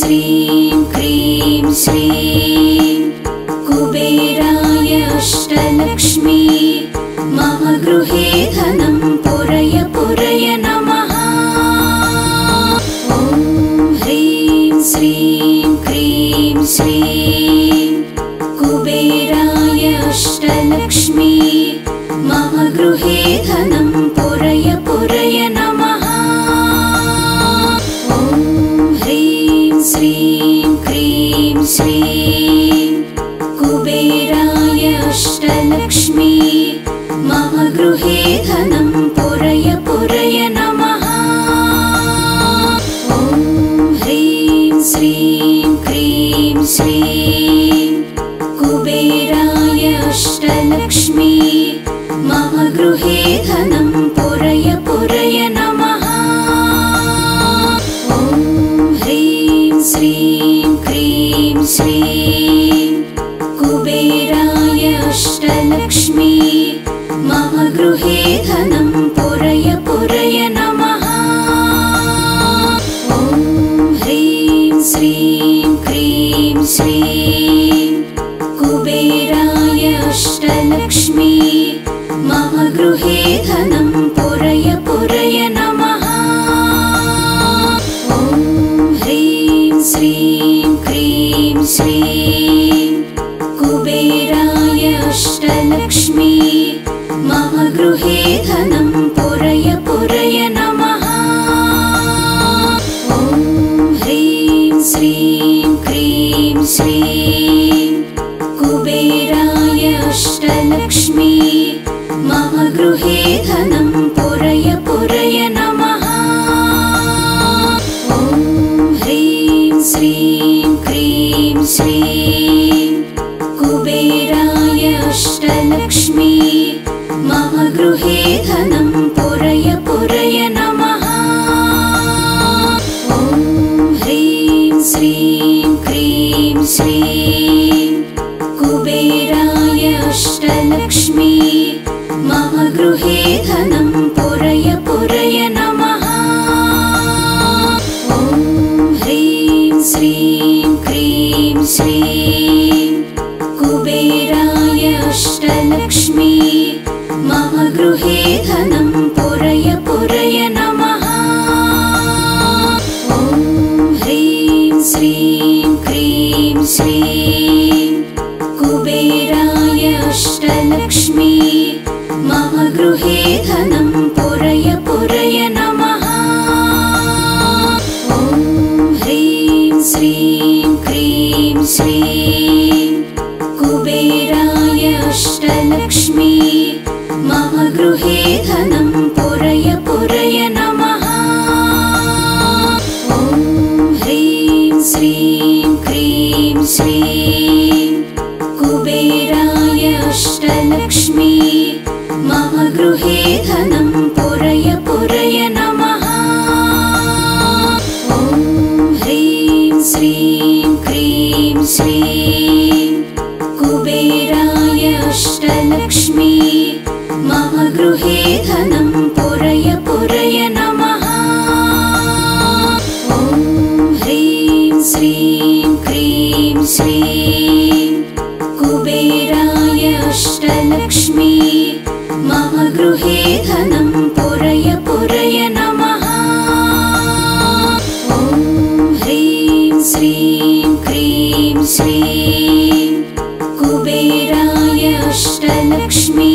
श्रीं क्रीं श्रीं कुबेराय अष्टलक्ष्मी मम गृहे धनं पुरय पुरय नमः। ॐ ह्रीं श्रीं क्रीं श्रीं कुबेराय अष्टलक्ष्मी मम गृहे धनं पुरय पुरय नमः। ॐ ह्रीं श्रीं क्रीं श्रीं कुबेराय अष्टलक्ष्मी मम गृहे धनं पुरय पुरय नमः। ॐ ह्रीं श्रीं क्रीं श्रीं कुबेराय अष्टलक्ष्मी मम गृहे धनं पुरय पुरय नमः। ॐ ह्रीं श्रीं क्रीं श्रीं कुबेराय अष्टलक्ष्मी मम गृहे धनं पुरय पुरय नमः। ॐ ह्रीं श्रीं क्रीं श्रीं कुबेराय अष्टलक्ष्मी मम गृहे धनं पुरय पुरय नमः। ॐ ह्रीं श्रीं क्रीं श्रीं कुबेराय अष्टलक्ष्मी मम गृहे धनं पुरय पुरय नमः। ॐ ह्रीं श्रीं क्रीं श्रीं कुबेराय अष्टलक्ष्मी मम गृहे धनं पुरय पुरय नमः। ॐ ह्रीं श्रीं क्रीं श्रीं कुबेराय अष्टलक्ष्मी मम गृहे धनं पुरय पुरय नमः। ॐ ह्रीं श्रीं क्रीं श्रीं कुबेराय अष्टलक्ष्मी मम गृहे धनं पुरय पुरय नमः। ॐ ह्रीं श्रीं क्रीं श्रीं कुबेराय अष्टलक्ष्मी मम गृहे धनं पुरय पुरय नमः। ॐ ह्रीं श्रीं क्रीं श्रीं कुबेराय अष्टलक्ष्मी मम गृहे धनं पुरय पुरय नमः। ॐ ह्रीं श्रीं क्रीं श्रीं कुबेराय अष्टलक्ष्मी मम गृहे धनं पुरय पुरय नमः। ॐ ह्रीं श्रीं क्रीं श्रीं कुबेराय अष्टलक्ष्मी मम गृहे धनं पुरय पुरय नमः। ॐ ह्रीं श्रीं क्रीं श्रीं कुबेराय अष्टलक्ष्मी मम गृहे धनं पुरय पुरय नमः। ॐ ह्रीं श्रीं क्रीं श्रीं कुबेराय अष्टलक्ष्मी मम गृहे धनं पुरय पुरय नमः। ॐ ह्रीं श्रीं क्रीं श्रीं कुबेराय अष्टलक्ष्मी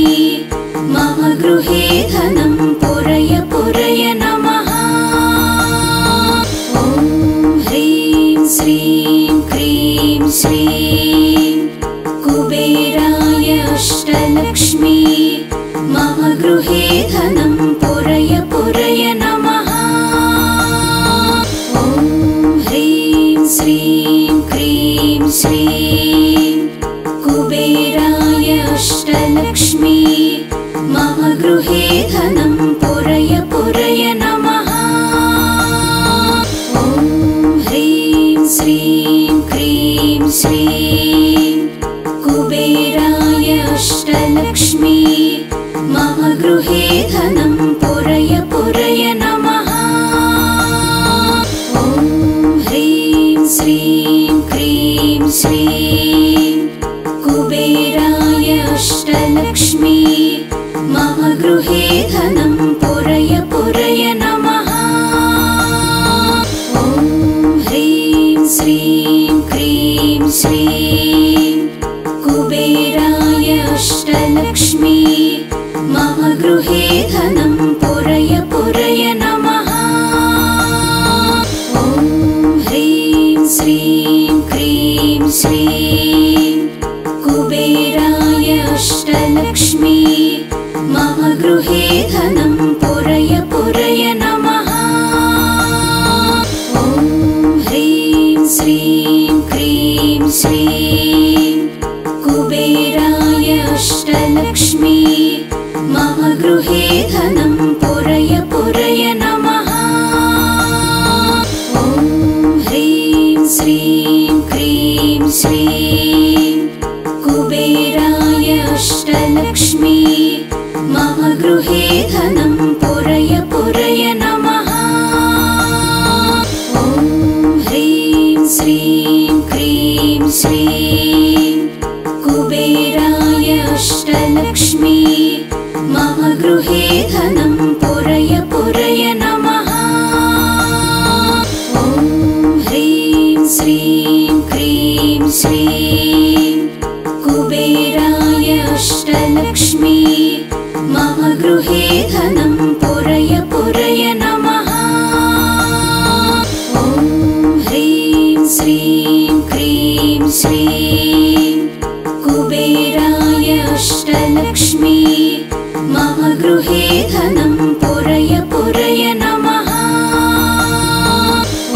मम गृहे धनं पुरय पुरय नमः। ॐ ह्रीं श्रीं क्रीं श्रीं कुबेराय अष्टलक्ष्मी मम गृहे धनं पुरय पुरय नमः। ॐ ह्रीं श्रीं क्रीं श्रीं कुबेराय अष्टलक्ष्मी मम गृहे धनं पुरय पुरय नमः। ॐ ह्रीं श्रीं क्रीं श्रीं कुबेराय अष्टलक्ष्मी मम गृहे धनं पुरय पुरय नमः। ॐ ह्रीं श्रीं कुबेराय अष्टलक्ष्मी मम गृहे धनं पुरय पुरय नमः। ॐ ह्रीं श्रीं क्रीं श्रीं कुबेराय अष्टलक्ष्मी मम गृहे धनं पुरय पुरय नमः। ॐ ह्रीं श्रीं क्रीं श्रीं कुबेराय अष्टलक्ष्मी मम गृहे धनं पुरय पुरय नमः। ॐ ह्रीं श्रीं क्रीं श्रीं कुबेराय अष्टलक्ष्मी मम गृहे धनं पुरय पुरय नमः। ॐ ह्रीं श्रीं क्रीं श्रीं कुबेराय अष्टलक्ष्मी मम गृहे धनं पुरय पुरय नमः। ॐ ह्रीं श्रीं क्रीं श्रीं कुबेराय अष्टलक्ष्मी मम गृहे धनं पुरय पुरय नमः।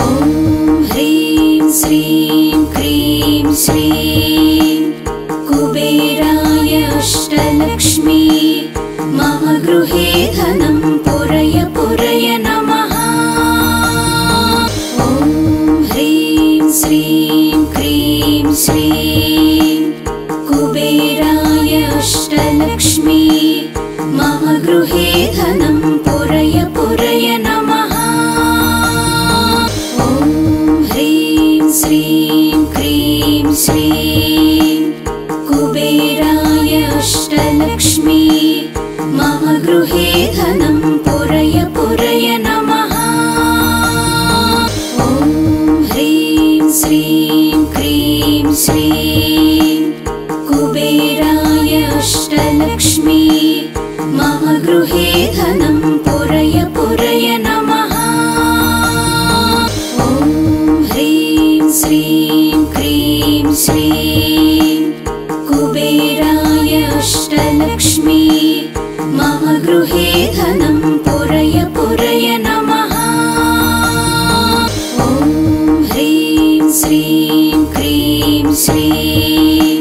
ॐ ह्रीं श्रीं क्रीं श्रीं कुबेराय अष्टलक्ष्मी मम गृहे धनं पुरय पुरय नमः। ॐ ह्रीं श्रीं क्रीं श्रीं कुबेराय अष्टलक्ष्मी मम गृहे धनं पुरय पुरय नमः। ॐ ह्रीं श्रीं क्रीं श्रीं कुबेराय अष्टलक्ष्मी मम गृहे धनं पुरय पुरय नमः। ॐ ह्रीं श्रीं क्रीं श्रीं कुबेराय अष्टलक्ष्मी मम गृहे धनं पुरय पुरय नमः। ॐ ह्रीं श्रीं क्रीं श्रीं कुबेराय अष्टलक्ष्मी मम गृहे धनं पुरय पुरय नमः। ॐ ह्रीं श्रीं क्रीं श्रीं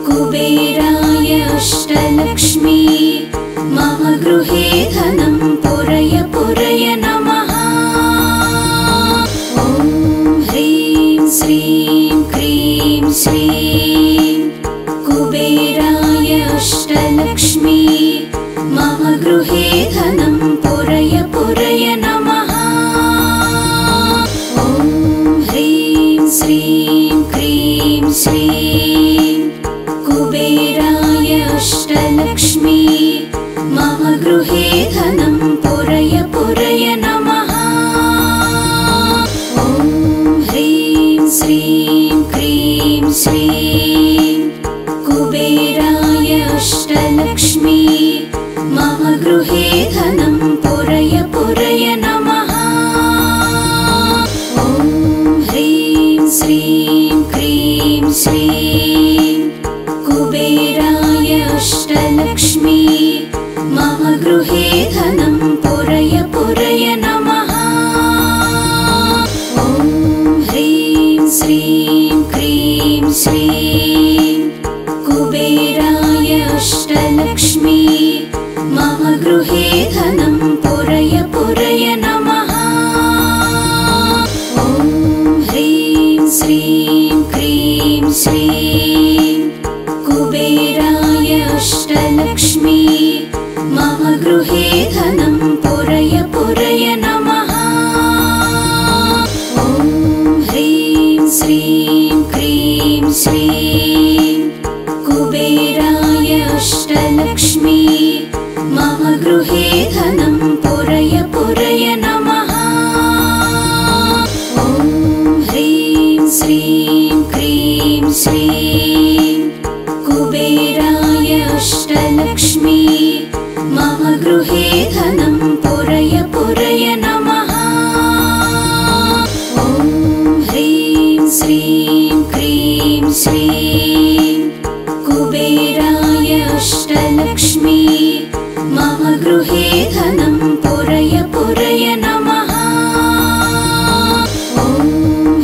कुबेराय अष्टलक्ष्मी मम गृहे धनं पुरय पुरय नमः। ॐ ह्रीं श्रीं क्रीं श्रीं कुबेराय अष्टलक्ष्मी मम गृहे धनं पुरय पुरय नमः। ॐ ह्रीं श्रीं क्रीं श्रीं कुबेराय अष्टलक्ष्मी मम गृहे धनं पुरय पुरय नमः। ॐ ह्रीं श्रीं क्रीं श्रीं कुबेराय अष्टलक्ष्मी मम गृहे धनं पुरय पुरय नमः। ॐ ह्रीं श्रीं क्रीं श्रीं कुबेराय अष्टलक्ष्मी मम गृहे धनं पुरय पुरय नमः। ॐ ह्रीं श्रीं क्रीं श्रीं कुबेराय अष्टलक्ष्मी मम गृहे धनं पुरय पुरय नमः। ॐ ह्रीं श्रीं क्रीं श्रीं कुबेराय अष्टलक्ष्मी मम गृहे धनं पुरय पुरय नमः। ॐ ह्रीं श्रीं क्रीं श्रीं श्रीं कुबेराय अष्टलक्ष्मी मम गृहे धनं पुरय पुरय नमः। ॐ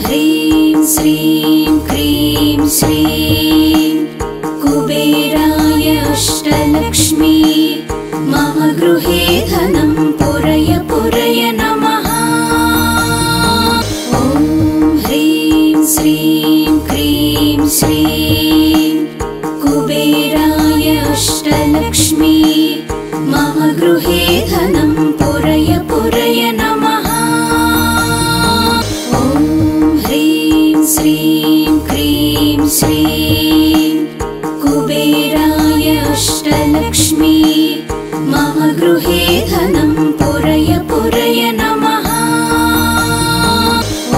ह्रीं श्रीं क्रीं श्रीं कुबेराय अष्टलक्ष्मी मम गृहे धनं पुरय पुरय नमः। ॐ ह्रीं श्रीं क्रीं श्रीं कुबेराय अष्टलक्ष्मी मम गृहे धनं पुरय पुरय नमः। ॐ ह्रीं श्रीं क्रीं श्रीं कुबेराय अष्टलक्ष्मी मम गृहे धनं पुरय पुरय नमः।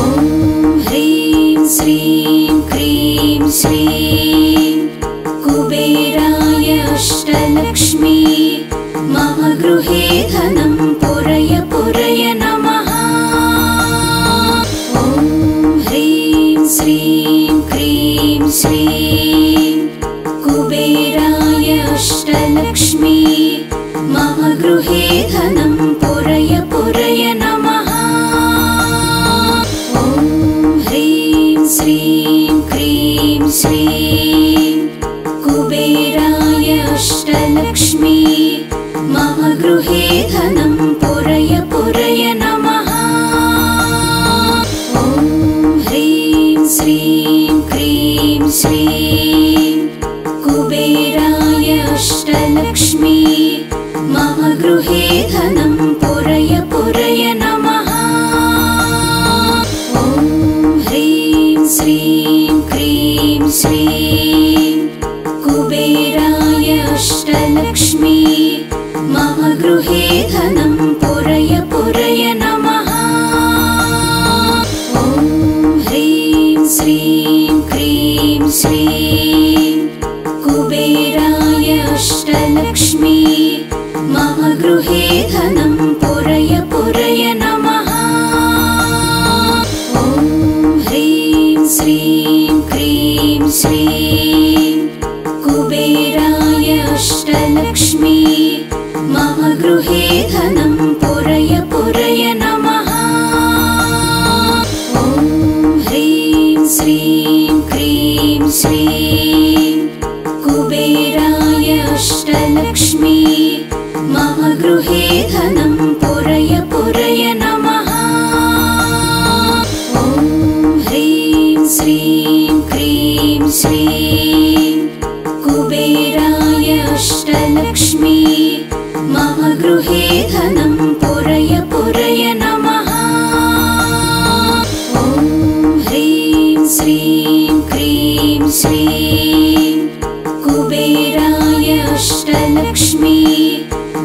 ॐ ह्रीं श्रीं क्रीं श्रीं कुबेराय अष्टलक्ष्मी मम गृहे धनं पुरय पुरय नमः। ॐ ह्रीं श्रीं क्रीं श्रीं कुबेराय अष्टलक्ष्मी मम गृहे धनं पुरय पुरय नमः। ॐ ह्रीं श्रीं क्रीं श्रीं कुबेराय अष्टलक्ष्मी मम गृहे धनं पुरय पुरय नमः। ॐ ह्रीं श्रीं क्रीं श्रीं कुबेराय अष्टलक्ष्मी मम गृहे धनं पुरय पुरय नमः। ॐ ह्रीं श्रीं क्रीं श्रीं कुबेराय अष्टलक्ष्मी मम गृहे धनं पुरय पुरय नमः। ॐ ह्रीं श्रीं क्रीं श्रीं कुबेराय अष्टलक्ष्मी मम गृहे धनं पुरय पुरय नमः। ॐ ह्रीं श्रीं क्रीं श्रीं कुबेराय अष्टलक्ष्मी मम गृहे धनं पुरय पुरय नमः। ॐ ह्रीं श्रीं क्रीं श्रीं कुबेराय अष्टलक्ष्मी मम गृहे धनं पुरय पुरय नमः। ॐ ह्रीं श्रीं क्रीं श्रीं कुबेराय अष्टलक्ष्मी मम गृहे धनं पुरय पुरय नमः। ॐ ह्रीं श्रीं क्रीं श्रीं कुबेराय अष्टलक्ष्मी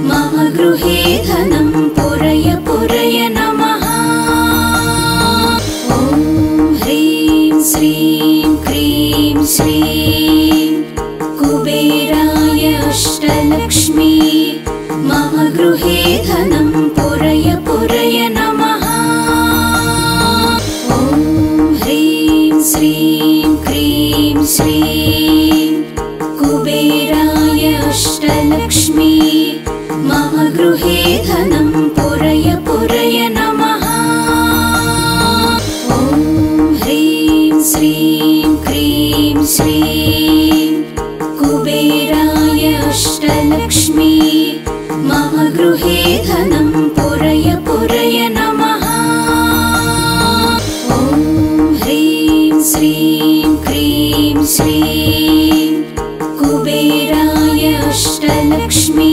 मम गृहे धनं पुरय पुरय नमः। ॐ ह्रीं श्रीं क्रीं श्रीं कुबेराय अष्टलक्ष्मी मम गृहे धनं पुरय पुरय नमः। ॐ ह्रीं श्रीं क्रीं श्रीं कुबेराय अष्टलक्ष्मी मम गृहे धनं पुरय पुरय नमः। ॐ ह्रीं श्रीं क्रीं श्रीं कुबेराय अष्टलक्ष्मी मम गृहे धनं पुरय पुरय नमः। ॐ ह्रीं श्रीं क्रीं श्रीं कुबेराय अष्टलक्ष्मी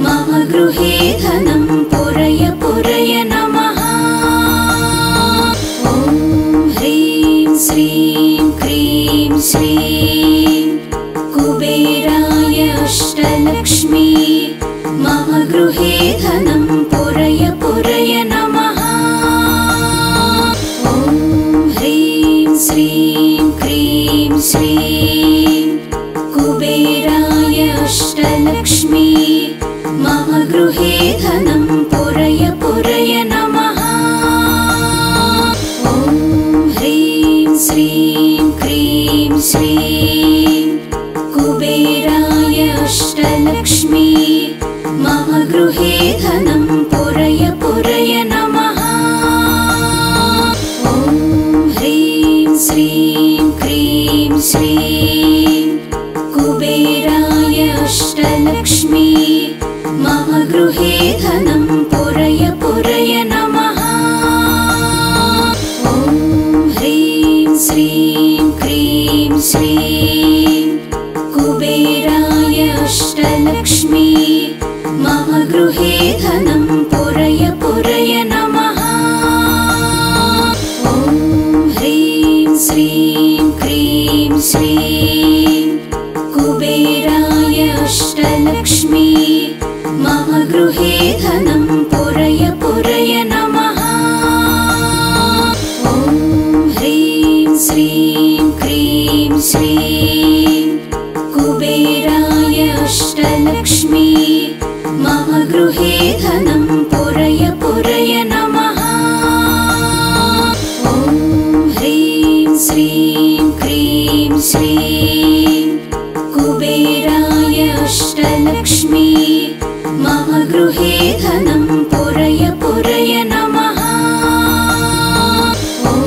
मम गृहे धनं पुरय पुरय नमः। ॐ ह्रीं श्रीं क्रीं श्रीं कुबेराय अष्टलक्ष्मी मम गृहे धनं पुरय पुरय नमः। ॐ ह्रीं श्रीं क्रीं श्रीं कुबेराय अष्टलक्ष्मी मम गृहे धनं पुरय पुरय नमः। ॐ ह्रीं श्रीं क्रीं श्रीं कुबेराय अष्टलक्ष्मी मम गृहे धनं पुरय पुरय नमः। ॐ ह्रीं श्रीं क्रीं श्रीं कुबेराय अष्टलक्ष्मी मम गृहे धनं पुरय पुरय नमः। ॐ ह्रीं श्रीं क्रीं श्रीं कुबेराय अष्टलक्ष्मी मम गृहे धनं पुरय पुरय नमः। ॐ ह्रीं श्रीं क्रीं श्रीं कुबेराय अष्टलक्ष्मी मम गृहे धनं पुरय पुरय नमः। ॐ ह्रीं श्रीं क्रीं श्रीं कुबेराय अष्टलक्ष्मी मम गृहे धनं पुरय पुरय नमः। ॐ ह्रीं श्रीं क्रीं श्रीं कुबेराय अष्टलक्ष्मी मम गृहे धनं पुरय पुरय नमः। ॐ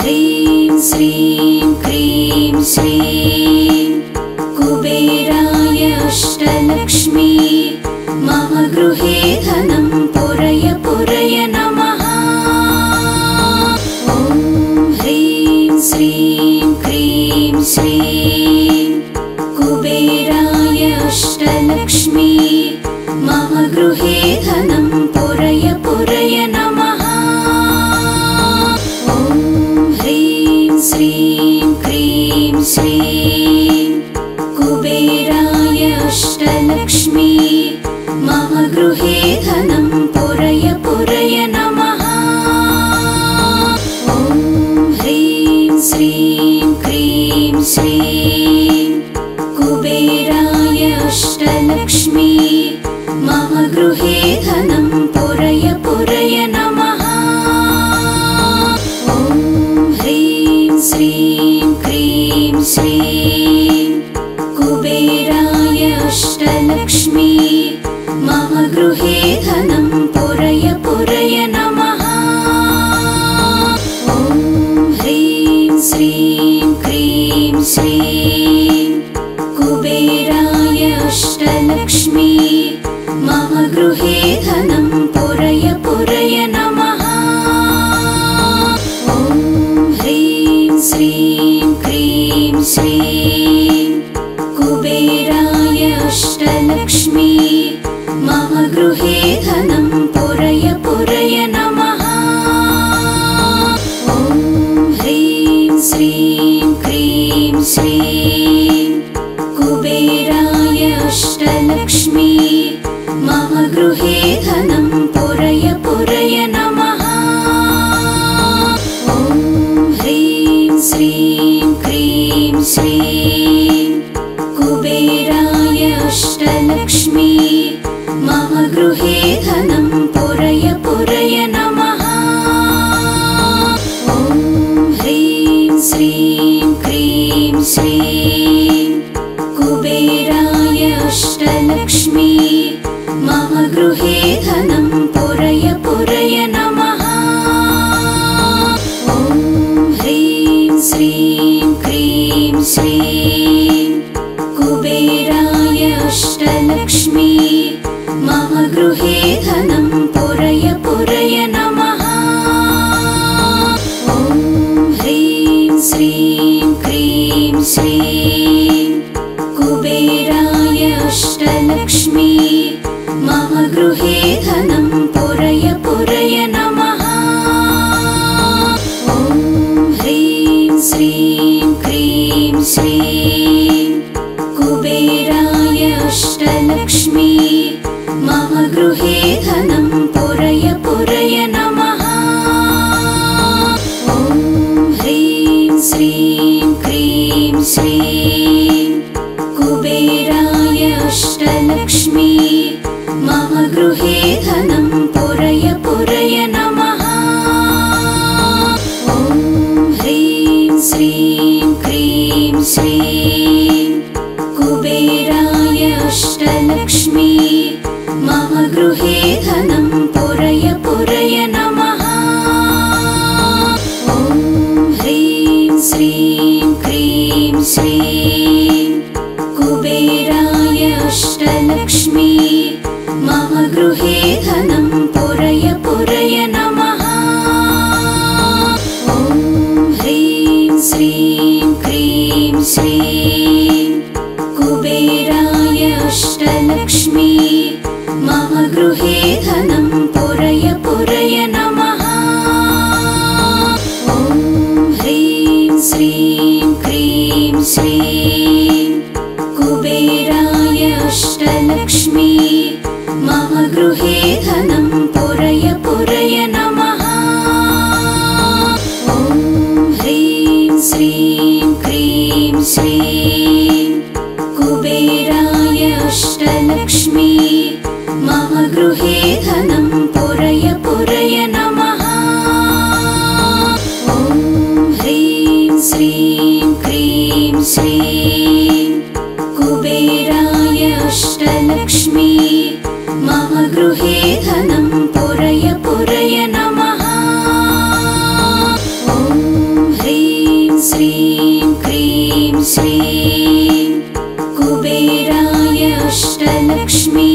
ह्रीं श्रीं क्रीं श्रीं कुबेराय अष्टलक्ष्मी मम गृहे धनं पुरय पुरय नमः। ॐ ह्रीं श्रीं क्रीं श्रीं कुबेराय अष्टलक्ष्मी मम गृहे धनं पुरय पुरय नमः। ॐ ह्रीं श्रीं क्रीं श्रीं कुबेराय अष्टलक्ष्मी मम गृहे धनं पुरय पुरय नमः। ॐ ह्रीं श्रीं क्रीं श्रीं कुबेराय अष्टलक्ष्मी मम गृहे धनं पुरय पुरय नमः। ॐ ह्रीं श्रीं क्रीं श्रीं कुबेराय अष्टलक्ष्मी मम गृहे धनं पुरय पुरय नमः। ॐ ह्रीं श्रीं क्रीं श्रीं कुबेराय अष्टलक्ष्मी मम गृहे धनं पुरय पुरय नमः। ॐ ह्रीं श्रीं क्रीं श्रीं कुबेराय अष्टलक्ष्मी मम गृहे धनं पुरय पुरय नमः। ॐ ह्रीं श्रीं क्रीं श्रीं कुबेराय अष्टलक्ष्मी मम गृहे धनं पुरय पुरय नमः। ॐ ह्रीं श्रीं क्रीं श्रीं कुबेराय अष्टलक्ष्मी मम गृहे धनं पुरय पुरय नमः। ॐ ह्रीं श्रीं क्रीं श्रीं कुबेराय अष्टलक्ष्मी मम गृहे धनं पुरय पुरय नमः। ॐ ह्रीं श्रीं क्रीं श्रीं कुबेराय अष्टलक्ष्मी मम गृहे धनं पुरय पुरय नमः। ॐ ह्रीं श्रीं क्रीं श्रीं कुबेराय अष्टलक्ष्मी मम गृहे धनं पुरय पुरय नमः। ॐ ह्रीं श्रीं क्रीं श्रीं श्रीं कुबेराय अष्टलक्ष्मी मम गृहे धनं पुरय पुरय नमः। ॐ ह्रीं श्रीं क्रीं श्रीं कुबेराय अष्टलक्ष्मी मम गृहे धनं पुरय पुरय नमः। ॐ ह्रीं श्रीं क्रीं श्रीं कुबेराय अष्टलक्ष्मी मम गृहे धनं पुरय पुरय नमः। ॐ ह्रीं श्रीं क्रीं श्रीं कुबेराय अष्टलक्ष्मी मम गृहे धनं पुरय पुरय नमः। ॐ ह्रीं श्रीं क्रीं श्रीं कुबेराय अष्टलक्ष्मी मम गृहे धनं पुरय पुरय नमः। ॐ ह्रीं श्रीं क्रीं श्रीं कुबेराय अष्टलक्ष्मी मम गृहे धनं पुरय पुरय नमः। ॐ ह्रीं श्रीं क्रीं श्रीं कुबेराय अष्टलक्ष्मी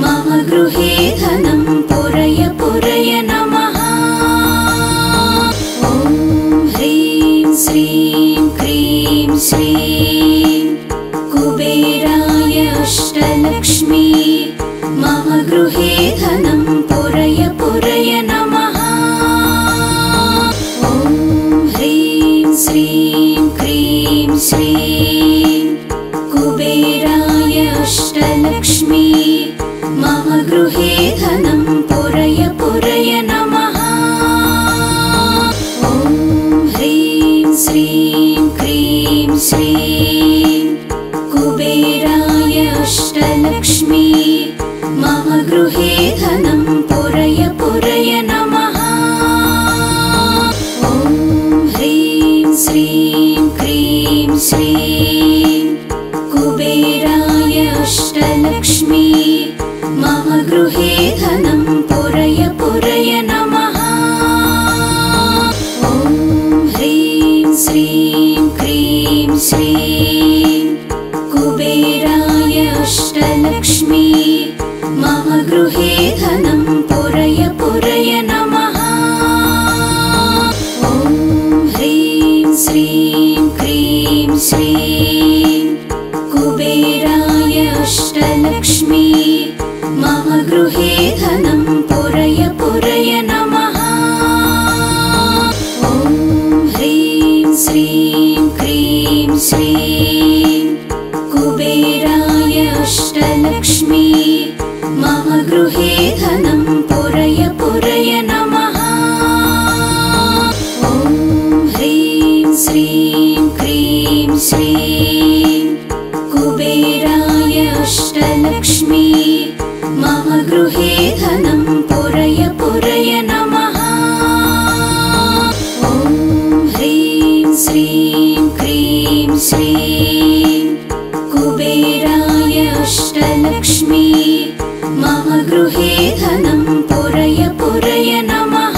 मम गृहे धनं पुरय पुरय नमः। ॐ ह्रीं श्रीं क्रीं श्रीं कुबेराय अष्टलक्ष्मी मम गृहे धनं पुरय पुरय नमः। ॐ ह्रीं श्रीं क्रीं श्रीं कुबेराय अष्टलक्ष्मी मम गृहे धनं पुरय पुरय नमः। ॐ ह्रीं श्रीं क्रीं श्रीं कुबेराय अष्टलक्ष्मी मम गृहे धनं पुरय पुरय नमः। ॐ ह्रीं श्रीं क्रीं श्रीं कुबेराय अष्टलक्ष्मी मम गृहे धनं पुरय पुरय नमः। ॐ ह्रीं श्रीं क्रीं श्रीं कुबेराय अष्टलक्ष्मी मम गृहे धनं पुरय पुरय नमः। ॐ ह्रीं श्रीं क्रीं श्रीं कुबेराय अष्टलक्ष्मी मम गृहे धनं पुरय पुरय नमः। ॐ ह्रीं श्रीं क्रीं श्रीं कुबेराय अष्टलक्ष्मी मम गृहे धनं पुरय पुरय नमः। ॐ ह्रीं श्रीं क्रीं श्रीं कुबेराय अष्टलक्ष्मी मम गृहे धनं पुरय पुरय नमः। ॐ ह्रीं श्रीं क्रीं श्रीं कुबेराय अष्टलक्ष्मी मम गृहे धनं पुरय पुरय नमः।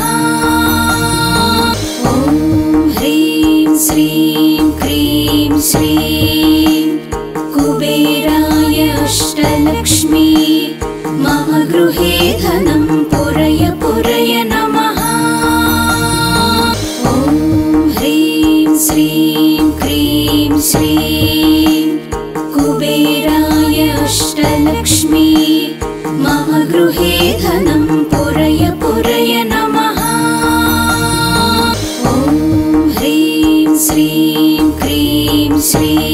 ॐ ह्रीं श्रीं क्रीं श्रीं कुबेराय अष्टलक्ष्मी मम गृहे धनं पुरय पुरय नमः। ॐ ह्रीं श्रीं क्रीं श्रीं कुबेराय अष्टलक्ष्मी मम गृहे धनं पुरय पुरय नमः। ॐ ह्रीं श्रीं क्रीं श्रीं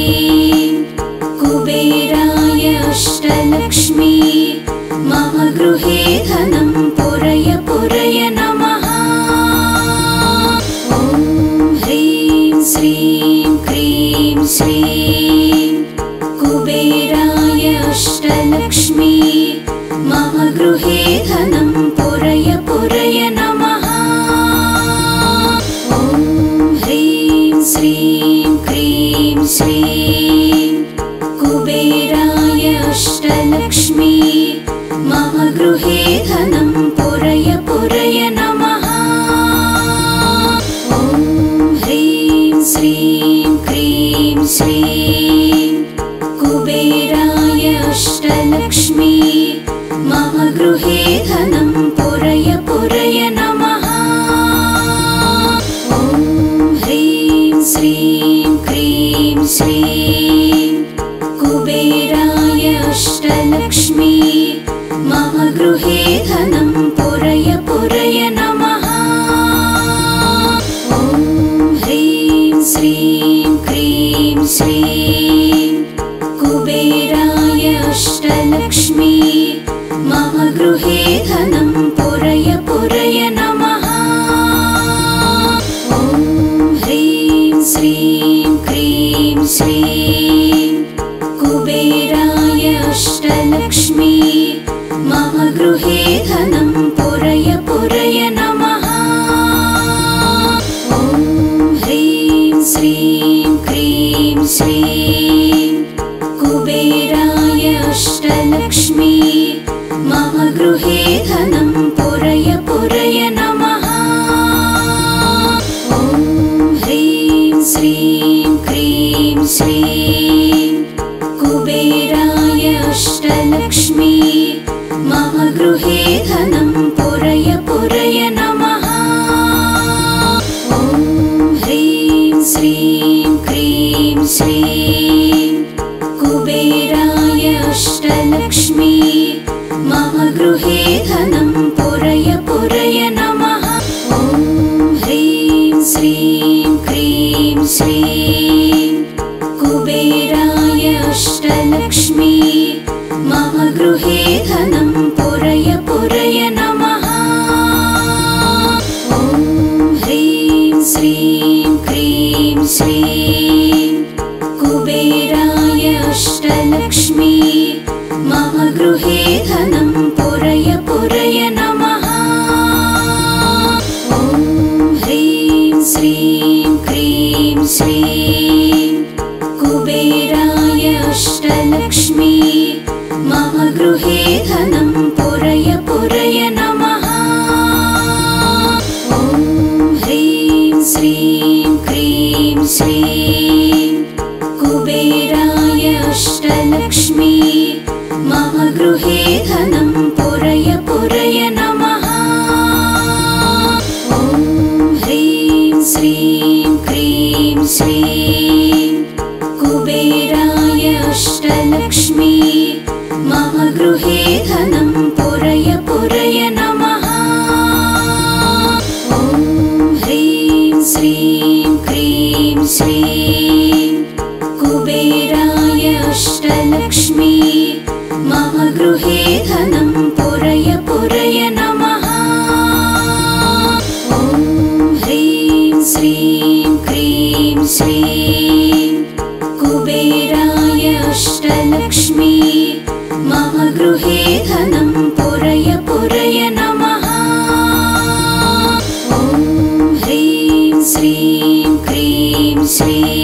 श्रीं कुबेराय अष्टलक्ष्मी मम गृहे धनं पुरय पुरय नमः। ॐ ह्रीं श्रीं क्रीं श्रीं कुबेराय अष्टलक्ष्मी मम गृहे धनं पुरय पुरय नमः। ॐ ह्रीं श्रीं क्रीं श्रीं कुबेराय अष्टलक्ष्मी मम गृहे धनं पुरय पुरय नमः। ॐ ह्रीं श्रीं क्रीं श्रीं कुबेराय अष्टलक्ष्मी मम गृहे धनं पुरय पुरय नमः। ॐ ह्रीं श्रीं क्रीं श्रीं कुबेराय अष्टलक्ष्मी मम गृहे धनं पुरय पुरय नमः। ॐ ह्रीं श्रीं क्रीं श्रीं कुबेराय अष्टलक्ष्मी मम गृहे धनं पुरय पुरय नमः। ॐ ह्रीं श्रीं क्रीं श्रीं कुबेराय अष्टलक्ष्मी मम गृहे धनं पुरय पुरय नमः। ॐ ह्रीं श्रीं क्रीं श्रीं कुबेराय अष्टलक्ष्मी मम गृहे धनं पुरय पुरय नमः। ॐ ह्रीं श्रीं क्रीं श्रीं कुबेराय अष्टलक्ष्मी मम गृहे धनं पुरय पुरय नमः। ॐ ह्रीं श्रीं क्रीं श्रीं कुबेराय अष्टलक्ष्मी मम गृहे धनं पुरय पुरय नमः। ॐ ह्रीं श्रीं क्रीं श्रीं कुबेराय अष्टलक्ष्मी मम गृहे धनं पुरय पुरय नमः। ॐ ह्रीं श्रीं क्रीं श्रीं कुबेराय अष्टलक्ष्मी मम गृहे धनं पुरय पुरय नमः। ॐ ह्रीं श्रीं क्रीं श्रीं कुबेराय अष्टलक्ष्मी मम गृहे धनं पुरय पुरय नमः। ॐ ह्रीं श्रीं क्रीं श्रीं कुबेराय अष्टलक्ष्मी मम गृहे धनं पुरय पुरय नमः। ॐ ह्रीं श्रीं क्रीं श्रीं कुबेराय अष्टलक्ष्मी मम गृहे धनं पुरय पुरय नमः। ॐ ह्रीं श्रीं क्रीं श्रीं